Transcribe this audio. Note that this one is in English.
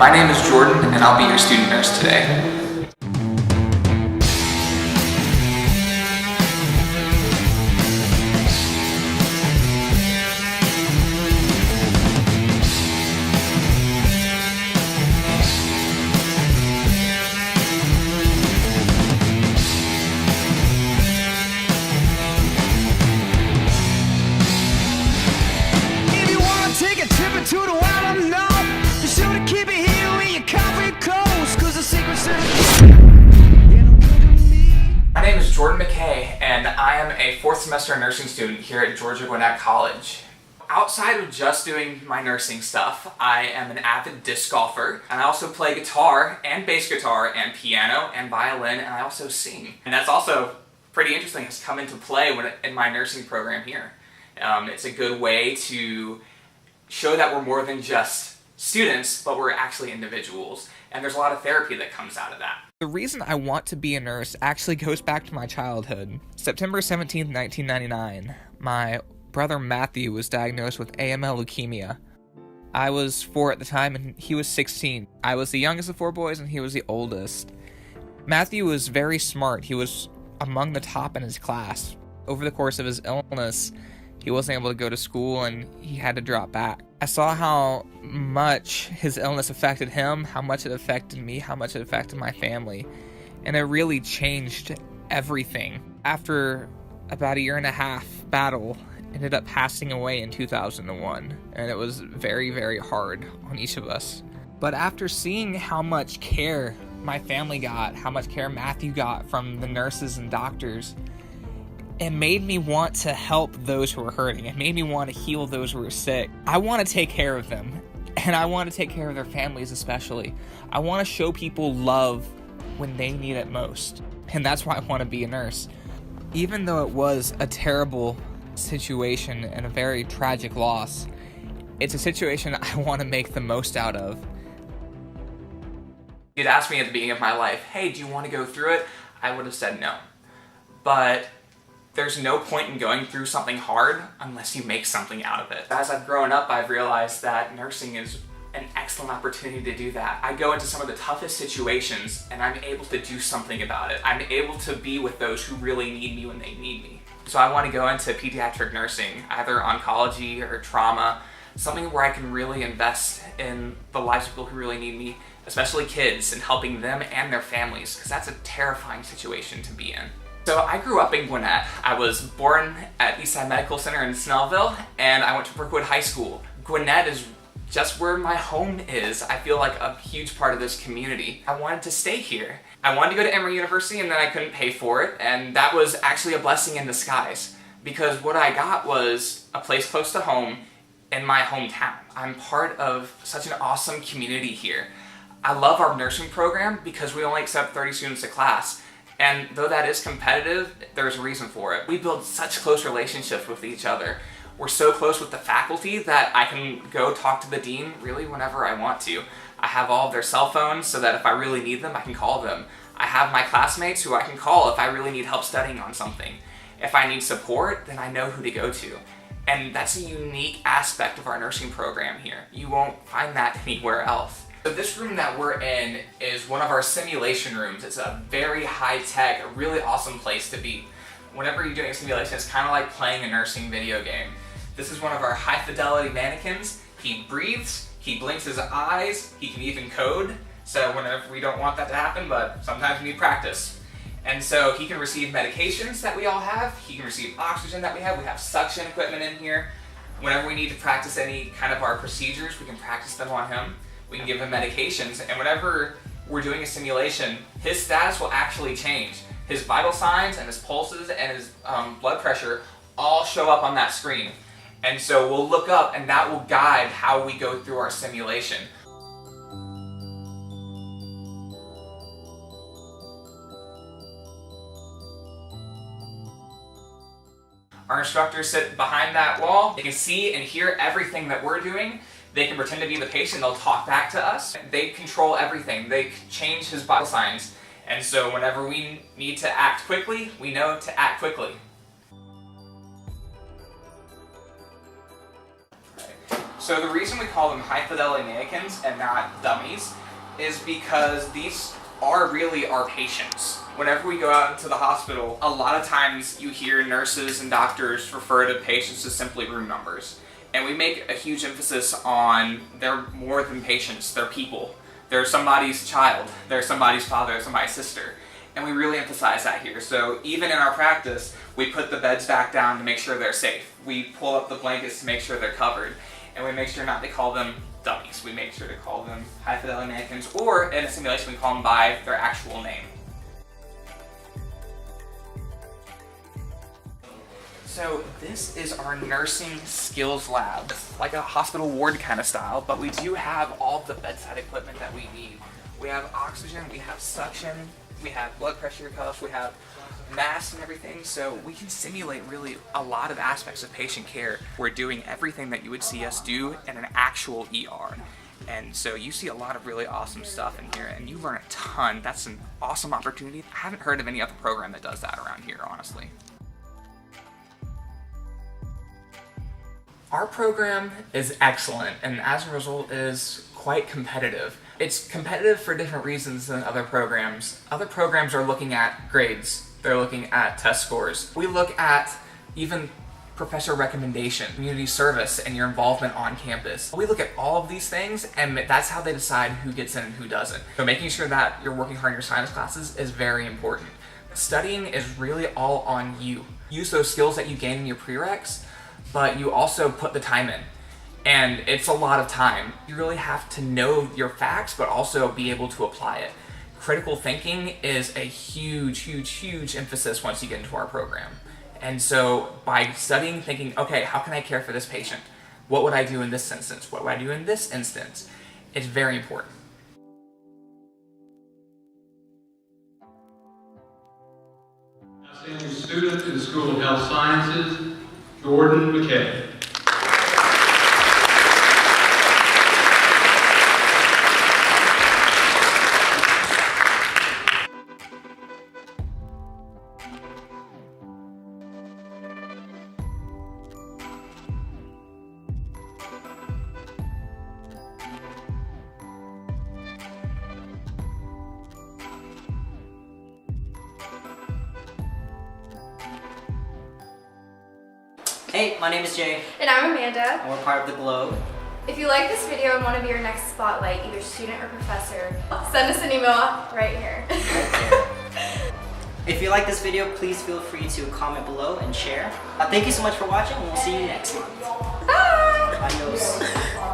My name is Jordan, and I'll be your student nurse today. To the wild unknown, be sure to keep it here where your coffee close, cause the secret's My name is Jordan McKay, and I am a 4th semester nursing student here at Gwinnett College. Outside of just doing my nursing stuff, I am an avid disc golfer, and I also play guitar and bass guitar and piano and violin, and I also sing. And that's also pretty interesting. It's come into play in my nursing program here. It's a good way to show that we're more than just students, but we're actually individuals. And there's a lot of therapy that comes out of that. The reason I want to be a nurse actually goes back to my childhood. September 17th, 1999, my brother Matthew was diagnosed with AML leukemia. I was 4 at the time and he was 16. I was the youngest of 4 boys and he was the oldest. Matthew was very smart. He was among the top in his class. Over the course of his illness, he wasn't able to go to school and he had to drop back. I saw how much his illness affected him, how much it affected me, how much it affected my family. And it really changed everything. After about a 1.5 year battle, ended up passing away in 2001. And it was very, very hard on each of us. But after seeing how much care my family got, how much care Matthew got from the nurses and doctors, it made me want to help those who are hurting. It made me want to heal those who are sick. I want to take care of them, and I want to take care of their families especially. I want to show people love when they need it most, and that's why I want to be a nurse. Even though it was a terrible situation and a very tragic loss, it's a situation I want to make the most out of. You'd asked me at the beginning of my life, hey, do you want to go through it? I would have said no. But there's no point in going through something hard unless you make something out of it. As I've grown up, I've realized that nursing is an excellent opportunity to do that. I go into some of the toughest situations and I'm able to do something about it. I'm able to be with those who really need me when they need me. So I want to go into pediatric nursing, either oncology or trauma, something where I can really invest in the lives of people who really need me, especially kids, and helping them and their families, because that's a terrifying situation to be in. So I grew up in Gwinnett. I was born at Eastside Medical Center in Snellville, and I went to Brookwood High School. Gwinnett is just where my home is. I feel like a huge part of this community. I wanted to stay here. I wanted to go to Emory University, and then I couldn't pay for it, and that was actually a blessing in disguise, because what I got was a place close to home in my hometown. I'm part of such an awesome community here. I love our nursing program because we only accept 30 students a class. And though that is competitive, there's a reason for it. We build such close relationships with each other. We're so close with the faculty that I can go talk to the dean really whenever I want to. I have all of their cell phones so that if I really need them, I can call them. I have my classmates who I can call if I really need help studying on something. If I need support, then I know who to go to. And that's a unique aspect of our nursing program here. You won't find that anywhere else. So this room that we're in is one of our simulation rooms. It's a very high-tech, a really awesome place to be. Whenever you're doing a simulation, it's kind of like playing a nursing video game. This is one of our high-fidelity mannequins. He breathes, he blinks his eyes, he can even code. So whenever we don't want that to happen, but sometimes we need practice. And so he can receive medications that we all have. He can receive oxygen that we have. We have suction equipment in here. Whenever we need to practice any kind of our procedures, we can practice them on him. We can give him medications, and whenever we're doing a simulation, his status will actually change. His vital signs and his pulses and his blood pressure all show up on that screen. And so we'll look up and that will guide how we go through our simulation. Our instructors sit behind that wall. They can see and hear everything that we're doing. They can pretend to be the patient, they'll talk back to us. They control everything. They change his vital signs. And so whenever we need to act quickly, we know to act quickly. So the reason we call them high fidelity mannequins and not dummies is because these are really our patients. Whenever we go out into the hospital, a lot of times you hear nurses and doctors refer to patients as simply room numbers. And we make a huge emphasis on they're more than patients, they're people. They're somebody's child, they're somebody's father, they're somebody's sister. And we really emphasize that here. So even in our practice, we put the beds back down to make sure they're safe. We pull up the blankets to make sure they're covered. And we make sure not to call them dummies. We make sure to call them high fidelity mannequins, or in a simulation we call them by their actual name. So this is our nursing skills lab. It's like a hospital ward kind of style, but we do have all the bedside equipment that we need. We have oxygen, we have suction, we have blood pressure cuffs, we have masks and everything, so we can simulate really a lot of aspects of patient care. We're doing everything that you would see us do in an actual ER. And so you see a lot of really awesome stuff in here, and you learn a ton. That's an awesome opportunity. I haven't heard of any other program that does that around here, honestly. Our program is excellent, and as a result is quite competitive. It's competitive for different reasons than other programs. Other programs are looking at grades. They're looking at test scores. We look at even professor recommendation, community service, and your involvement on campus. We look at all of these things, and that's how they decide who gets in and who doesn't. So making sure that you're working hard in your science classes is very important. Studying is really all on you. Use those skills that you gain in your prereqs, but you also put the time in. And it's a lot of time. You really have to know your facts, but also be able to apply it. Critical thinking is a huge, huge, huge emphasis once you get into our program. And so by studying, thinking, okay, how can I care for this patient? What would I do in this instance? What would I do in this instance? It's very important. Outstanding student in the School of Health Sciences, Jordan McKay. Hey, my name is Jay, And I'm Amanda. and we're part of the Globe. If you like this video and want to be your next spotlight, either student or professor, send us an email right here. If you like this video, please feel free to comment below and share. Thank you so much for watching, and we'll see you next month. Bye! Adios.